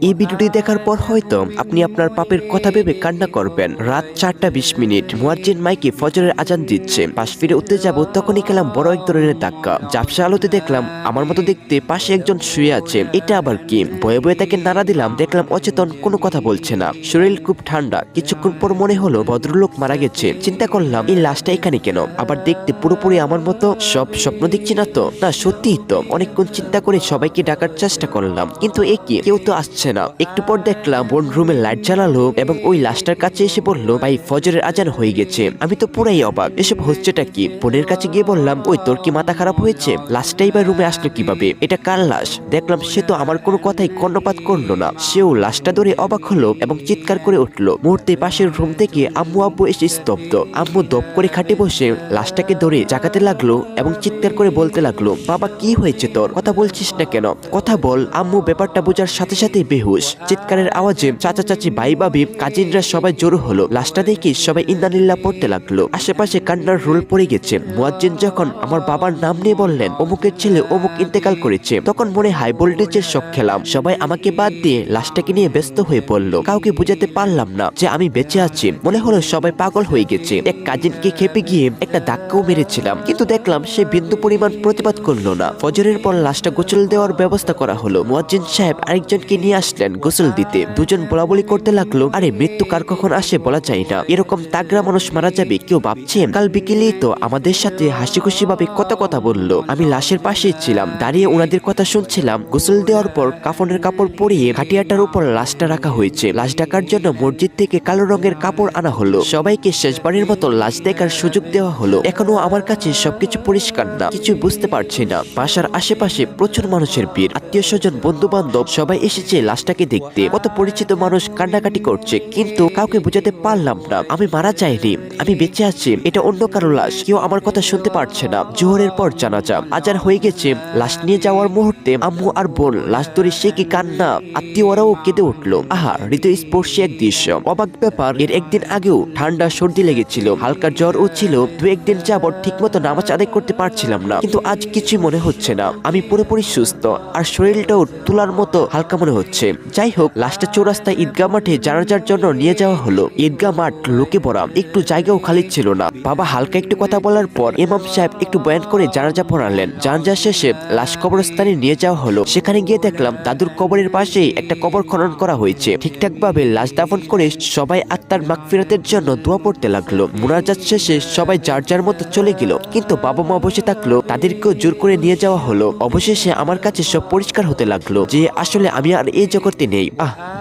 এই ভিডিওটি দেখার পর হয়তো আপনি আপনার পাপের কথা ভেবে কান্না করবেন। রাত 4:20 মুয়াজ্জিন মাইকে ফজরের আজান দিচ্ছে। পাশ ফিরে উঠতে যাব, তখনই খেলাম বড় এক ধরনের ধাক্কা। ঝাপসা আলোতে দেখলাম আমার মতো দেখতে পাশে একজন শুয়ে আছে। এটা আবার কি? ভয়ে ভয়ে তাকে নাড়া দিলাম, দেখলাম অচেতন, কোনো কথা বলছে না। শরীর খুব ঠান্ডা। কিছুক্ষণ পর মনে হলো ভদ্রলোক মারা গেছে। চিন্তা করলাম এই লাশটা এখানে কেন? আবার দেখতে পুরোপুরি আমার মতো। সব স্বপ্ন দেখছি না তো? না, সত্যিই তো। অনেকক্ষণ চিন্তা করে সবাইকে ডাকার চেষ্টা করলাম, কিন্তু এ কি, কেউ তো আসছে না। একটু পর দেখলাম বোন রুমে লাইট জ্বালালো এবং ওই লাশটার কাছে এসে বলল, ভাই ফজরের আজান হয়ে গেছে। আমি তো পুরাই অবাক, এসব হচ্ছেটা কি? বোনের কাছে গিয়ে বললাম, ওই তোর কি মাথা খারাপ হয়েছে? লাশটাই বা রুমে আসলো কিভাবে? এটা কার লাশ? দেখলাম সে তো আমার কোনো কথাই কর্ণপাত করলো না। সেও লাশটা ধরে অবাক হলো এবং চিৎকার করে উঠলো। মুহূর্তে পাশের রুম থেকে আম্মু আব্বু এসে স্তব্ধ। আম্মু দপ করে খাটে বসে লাশটাকে ধরে জাগাতে লাগলো এবং চিৎকার করে বলতে লাগলো, বাবা কি হয়েছে তোর? কথা বলছিস না কেন? কথা বল। আম্মু ব্যাপারটা বোঝার সাথে সাথে বেহুশ। চিৎকারের আওয়াজে চাচা চাচি ভাই ভাবি কাজিনরা সবাই জড়ো হলো। লাশটা দেখে সবাই ইন্নালিল্লাহ পড়তে লাগলো। আশেপাশে কান্নার রোল পড়ে গেছে। মুয়াজ্জিন যখন আমার বাবার নাম নিয়ে বললেন, অমুকের ছেলে অমুক ইন্তেকাল করেছে, তখন মনে হাই ভোল্টেজের শক খেলাম। সবাই আমাকে বাদ দিয়ে লাশটাকে নিয়ে ব্যস্ত হয়ে পড়লো। কাউকে বুঝাতে পারলাম না যে আমি বেঁচে আছি। মনে হলো সবাই পাগল হয়ে গেছে। এক কাজিনকে খেপে গিয়ে একটা ধাক্কাও মেরেছিলাম, কিন্তু দেখলাম সে বিন্দু পরিমাণ প্রতিবাদ করলো না। ফজরের পর লাশটা গোসল দেওয়ার ব্যবস্থা করা হলো। মুয়াজ্জিন সাহেব আরেকজনকে নিয়ে আসলেন গোসল দিতে। দুজন বলাবলি করতে লাগলো, আরে মৃত্যু কার কখন আসে বলা যায় না। এরকম তাগড়া মানুষ মারা যাবে কেউ ভাবছেন? কাল বিকেলেই তো আমাদের সাথে হাসি খুশি ভাবে কথা বললো। আমি লাশের পাশে ছিলাম, দাঁড়িয়ে ওনাদের কথা শুনছিলাম। গোসল দেওয়ার পর কাফনের কাপড় পরিয়ে খাটিয়াটার উপর লাশটা রাখা হয়েছে। লাশ ঢাকার জন্য মসজিদ থেকে কালো রঙের কাপড় আনা হলো। সবাইকে শেষবারের মতো লাশ দেখার সুযোগ দেওয়া হলো। এখনো আমার কাছে সবকিছু পরিষ্কার না, কিছু বুঝতে পারছি না। বাসার আশেপাশে প্রচুর মানুষের ভিড়। আত্মীয় স্বজন, বন্ধু বান্ধব সবাই এসেছে লাশটাকে দেখতে। কত পরিচিত মানুষ কান্নাকাটি করছে, কিন্তু কাউকে বোঝাতে পারলাম না আমি মারা যাইনি, আমি বেঁচে আছি। এটা অন্য কারো লাশ। কেউ আমার কথা শুনতে পারছে না। জোহরের পর জানাজা। আজান হয়ে গেছে। লাশ নিয়ে যাওয়ার মুহূর্তে আম্মু আর বোন লাশ ধরে সে কি কান্না। আত্মীয় ওরাও কেঁদে উঠলো। আহা, হৃদয় স্পর্শী এক দৃশ্য। অবাক ব্যাপার, এর একদিন আগেও ঠান্ডা সর্দি লেগেছিল, হালকা জ্বরও ছিল। দু একদিন যাবত ঠিক মতো নামাজ আদায় করতে পারছিলাম না, কিন্তু আজ কিছুই মনে হচ্ছে না। আমি পুরোপুরি সুস্থ, আর শরীরটাও তুলার মতো হালকা মনে হচ্ছে। যাই হোক, লাশটা চৌরাস্তায় ঈদগাহ মাঠে জানাজার জন্য নিয়ে যাওয়া হলো। ঈদগাহ মাঠ লোকে ভরা, একটু জায়গাও খালি ছিল না। বাবা হালকা একটু কথা বলার পর ইমাম সাহেব একটু বয়ান করে জানাজা পড়ালেন। জানাজা শেষে লাশ কবরস্থানে নিয়ে যাওয়া হলো। সেখানে গিয়ে দেখলাম দাদুর কবরের পাশেই একটা কবর খনন করা হয়েছে। ঠিকঠাক ভাবে লাশ দাফন করে সবাই আত্মার মাগফিরাতের জন্য দোয়া পড়তে লাগলো। মুনাজাত শেষে সবাই যার যার মতো চলে গেল, কিন্তু বাবা মা বসে থাকলো। তাদেরকেও জোর করে নিয়ে যাওয়া হলো। অবশেষে আমার কাছে সব পরিষ্কার হতে লাগলো যে আসলে আমি আর এই জগতে নেই।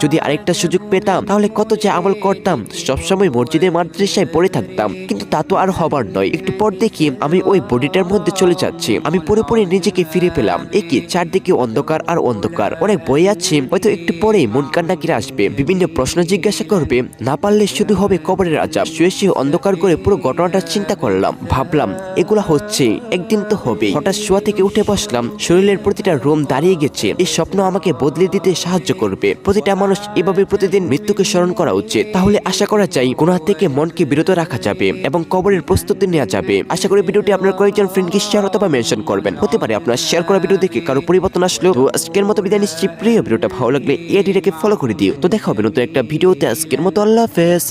যদি আরেকটা সুযোগ পেতাম তাহলে কত যে আমল করতাম। সবসময় মসজিদে মাদ্রাসায় পড়ে থাকতাম, কিন্তু তা তো আর হবার নয়। একটু পর দেখি আমি ওই বডিটার মধ্যে চলে যাচ্ছি। আমি পুরোপুরি নিজেকে ফিরে পেলাম। একই চারদিকে অন্ধকার আর অন্ধকার। অনেক বই আছে, হয়তো একটু পরেই মন কান্না কিরে আসবে, বিভিন্ন প্রশ্ন জিজ্ঞাসা করবে। না পারলে শুধু হবে কবরের আযাব। শুয়ে শুয়ে অন্ধকার করে পুরো ঘটনাটা চিন্তা করলাম। ভাবলাম এগুলা হচ্ছে, একদিন তো হবে। হঠাৎ শোয়া থেকে উঠে বসলাম। শরীরের প্রতিটা রোম দাঁড়িয়ে গেছে। এই স্বপ্ন আমাকে বদলে দিতে সাহায্য করবে। প্রতিটা মানুষ এভাবে প্রতিদিন মৃত্যুকে স্মরণ করা উচিত। তাহলে আশা করা যায় গুনাহ থেকে মনকে বিরত রাখা যাবে এবং কবরের প্রস্তুতি নেওয়া যাবে। আশা করি ভিডিওটি আপনার কয়েকজন ফ্রেন্ডকে শেয়ার অথবা মেনশন করবেন। হতে পারে আপনার শেয়ার করা ভিডিও দেখে কারো পরিবর্তন আসলো। তো আজকের মতো বিদায় নিচ্ছি। প্রিয় ভিডিওটা ভালো লাগলে এটিকে ফলো করে দিও। তো দেখা হবে নতুন একটা ভিডিওতে। আজকের মতো আল্লাহ হাফেজ।